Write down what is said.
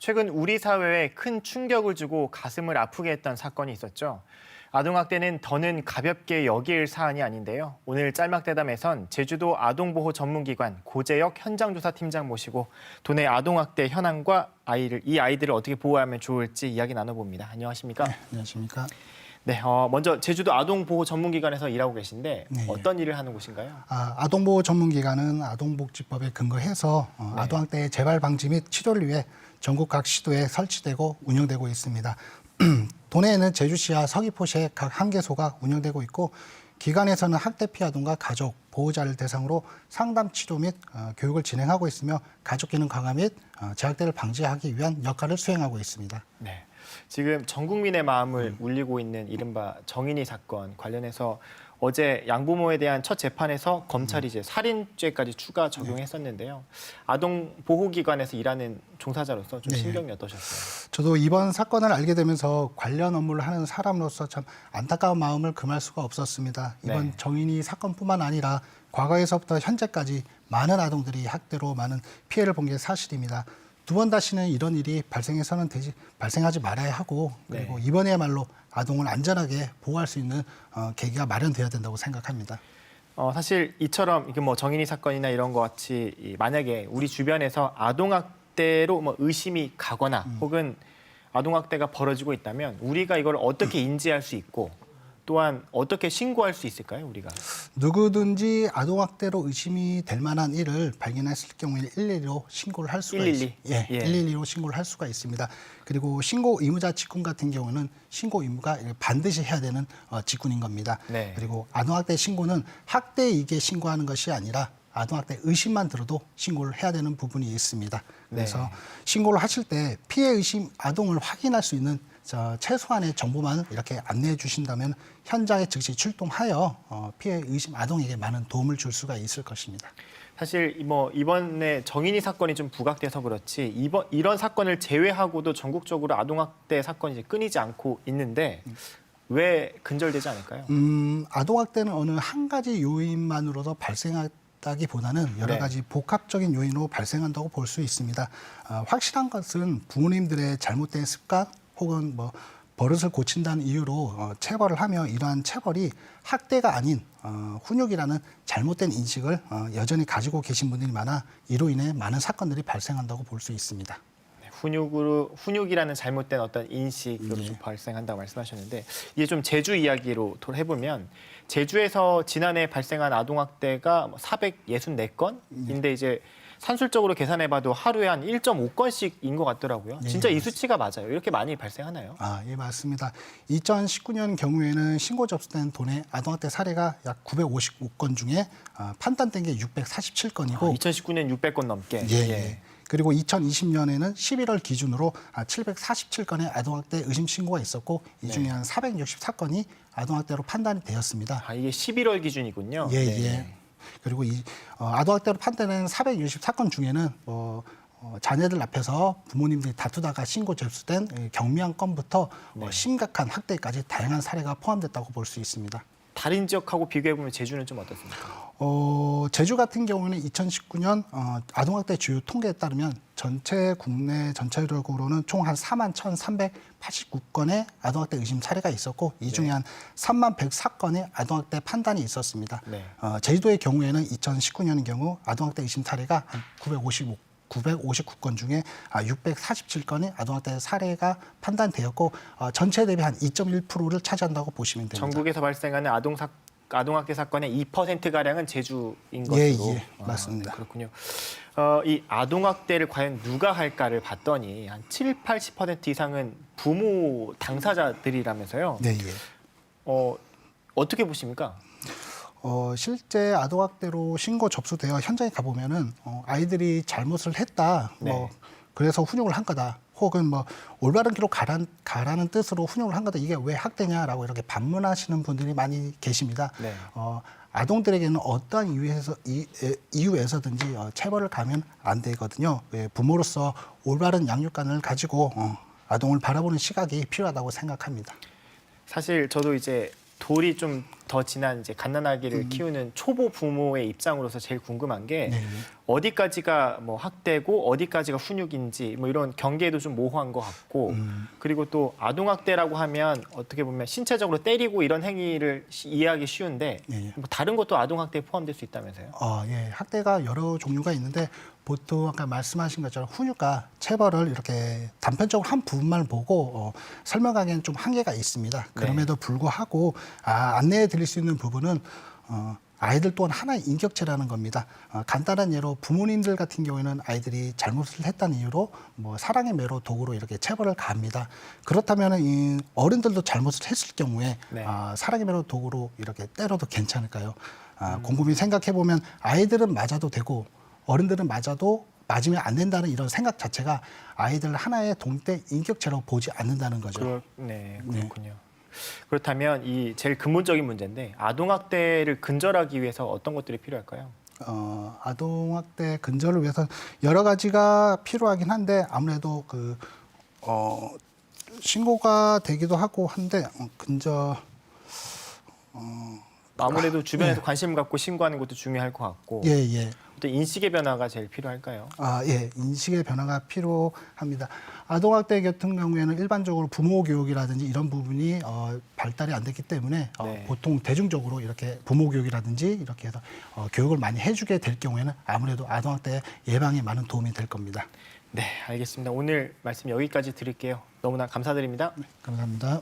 최근 우리 사회에 큰 충격을 주고 가슴을 아프게 했던 사건이 있었죠. 아동학대는 더는 가볍게 여길 사안이 아닌데요. 오늘 짤막대담에선 제주도 아동보호 전문기관 고재혁 현장조사팀장 모시고 도내 아동학대 현황과 이 아이들을 어떻게 보호하면 좋을지 이야기 나눠봅니다. 안녕하십니까? 네, 안녕하십니까? 네, 먼저 제주도 아동보호 전문기관에서 일하고 계신데 네. 어떤 일을 하는 곳인가요? 아동보호 전문기관은 아동복지법에 근거해서 아동학대의 재발 방지 및 치료를 위해 전국 각 시도에 설치되고 운영되고 있습니다. 도내에는 제주시와 서귀포시에 각 1개소가 운영되고 있고 기관에서는 학대 피해 아동과 가족, 보호자를 대상으로 상담 치료 및 교육을 진행하고 있으며 가족 기능 강화 및 재학대를 방지하기 위한 역할을 수행하고 있습니다. 네. 지금 전 국민의 마음을 울리고 있는 이른바 정인이 사건 관련해서 어제 양부모에 대한 첫 재판에서 검찰이 이제 살인죄까지 추가 적용했었는데요. 아동보호기관에서 일하는 종사자로서 좀 신경이 어떠셨어요? 저도 이번 사건을 알게 되면서 관련 업무를 하는 사람으로서 참 안타까운 마음을 금할 수가 없었습니다. 이번 정인이 사건뿐만 아니라 과거에서부터 현재까지 많은 아동들이 학대로 많은 피해를 본 게 사실입니다. 두 번 다시는 이런 일이 발생해서는 발생하지 말아야 하고 그리고 이번에야말로 아동을 안전하게 보호할 수 있는 계기가 마련돼야 된다고 생각합니다. 사실 이처럼 이게 뭐 정인이 사건이나 이런 것 같이 만약에 우리 주변에서 아동학대로 뭐 의심이 가거나 혹은 아동학대가 벌어지고 있다면 우리가 이걸 어떻게 인지할 수 있고 또한 어떻게 신고할 수 있을까요, 우리가? 누구든지 아동학대로 의심이 될 만한 일을 발견했을 경우에 112로 신고를 할 수가 있습니다. 112로 신고를 할 수가 있습니다. 그리고 신고 의무자 직군 같은 경우는 신고 의무가 반드시 해야 되는 직군인 겁니다. 그리고 아동학대 신고는 학대이게 신고하는 것이 아니라 아동학대 의심만 들어도 신고를 해야 되는 부분이 있습니다. 그래서 신고를 하실 때 피해 의심 아동을 확인할 수 있는 최소한의 정보만 이렇게 안내해 주신다면 현장에 즉시 출동하여 피해 의심 아동에게 많은 도움을 줄 수가 있을 것입니다. 사실 뭐 이번에 정인이 사건이 좀 부각돼서 그렇지 이런 사건을 제외하고도 전국적으로 아동학대 사건이 이제 끊이지 않고 있는데 왜 근절되지 않을까요? 아동학대는 어느 한 가지 요인만으로도 발생하다기보다는 여러 가지 복합적인 요인으로 발생한다고 볼 수 있습니다. 확실한 것은 부모님들의 잘못된 습관 혹은 뭐 버릇을 고친다는 이유로 체벌을 하며 이러한 체벌이 학대가 아닌 훈육이라는 잘못된 인식을 여전히 가지고 계신 분들이 많아 이로 인해 많은 사건들이 발생한다고 볼 수 있습니다. 훈육이라는 잘못된 어떤 인식으로 좀 발생한다고 말씀하셨는데 이게 좀 제주 이야기로 해보면 제주에서 지난해 발생한 아동학대가 464건인데 이제 산술적으로 계산해봐도 하루에 한 1.5건씩인 것 같더라고요. 진짜 이 수치가 맞아요? 이렇게 많이 발생하나요? 예, 맞습니다. 2019년 경우에는 신고 접수된 도내 아동학대 사례가 약 955건 중에 판단된 게 647건이고 2019년 600건 넘게. 그리고 2020년에는 11월 기준으로 747건의 아동학대 의심 신고가 있었고 이 중에 한 464건이 아동학대로 판단이 되었습니다. 이게 11월 기준이군요. 그리고 이 아동학대로 판단된 464건 중에는 자녀들 앞에서 부모님들이 다투다가 신고 접수된 경미한 건부터 심각한 학대까지 다양한 사례가 포함됐다고 볼 수 있습니다. 다른 지역하고 비교해보면 제주는 좀 어떻습니까? 제주 같은 경우는 2019년 아동학대 주요 통계에 따르면 국내 전체적으로는 총 한 4만 1,389건의 아동학대 의심 사례가 있었고 이 중에 한 3만 104건의 아동학대 판단이 있었습니다. 제주도의 경우에는 2019년의 경우 아동학대 의심 사례가 한 959건 중에 647건의 아동학대 사례가 판단되었고 전체 대비 한 2.1%를 차지한다고 보시면 됩니다. 전국에서 발생하는 아동학대 사건의 2%가량은 제주인 것으로. 맞습니다. 그렇군요. 이 아동학대를 과연 누가 할까를 봤더니 한 70-80% 이상은 부모 당사자들이라면서요. 어떻게 보십니까? 실제 아동학대로 신고 접수되어 현장에 가보면은 아이들이 잘못을 했다. 그래서 훈육을 한 거다. 혹은 올바른 길로 가라는 뜻으로 훈육을 한 거다. 이게 왜 학대냐라고 이렇게 반문하시는 분들이 많이 계십니다. 아동들에게는 어떠한 이유에서든지 체벌을 가면 안 되거든요. 부모로서 올바른 양육관을 가지고 아동을 바라보는 시각이 필요하다고 생각합니다. 사실 저도 이제 돌이 좀 더 지난 이제 갓난아기를 키우는 초보 부모의 입장으로서 제일 궁금한 게 네. 어디까지가 뭐 학대고 어디까지가 훈육인지 뭐 이런 경계도 좀 모호한 것 같고 그리고 또 아동학대라고 하면 어떻게 보면 신체적으로 때리고 이런 행위를 이해하기 쉬운데 예. 뭐 다른 것도 아동학대에 포함될 수 있다면서요? 예. 학대가 여러 종류가 있는데 보통 아까 말씀하신 것처럼 훈육과 체벌을 이렇게 단편적으로 한 부분만 보고 설명하기에는 좀 한계가 있습니다. 그럼에도 불구하고 안내해 드릴 수 있는 부분은 아이들 또한 하나의 인격체라는 겁니다. 간단한 예로 부모님들 같은 경우에는 아이들이 잘못을 했다는 이유로 뭐 사랑의 매로 도구로 이렇게 체벌을 가합니다. 그렇다면 이 어른들도 잘못을 했을 경우에 네. 사랑의 매로 도구로 이렇게 때려도 괜찮을까요? 곰곰이 생각해 보면 아이들은 맞아도 되고 어른들은 맞으면 안 된다는 이런 생각 자체가 아이들 하나의 동태 인격체로 보지 않는다는 거죠. 그렇군요. 그렇다면 이 제일 근본적인 문제인데 아동학대를 근절하기 위해서 어떤 것들이 필요할까요? 아동학대 근절을 위해서 여러 가지가 필요하긴 한데 아무래도 신고가 되기도 하고 한데 근절 아무래도 주변에서 관심을 갖고 신고하는 것도 중요할 것 같고 예. 또 인식의 변화가 제일 필요할까요? 예. 인식의 변화가 필요합니다. 아동학대 같은 경우에는 일반적으로 부모 교육이라든지 이런 부분이 발달이 안 됐기 때문에 네. 보통 대중적으로 이렇게 부모 교육이라든지 이렇게 해서 교육을 많이 해주게 될 경우에는 아무래도 아동학대 예방에 많은 도움이 될 겁니다. 네, 알겠습니다. 오늘 말씀 여기까지 드릴게요. 너무나 감사드립니다. 감사합니다.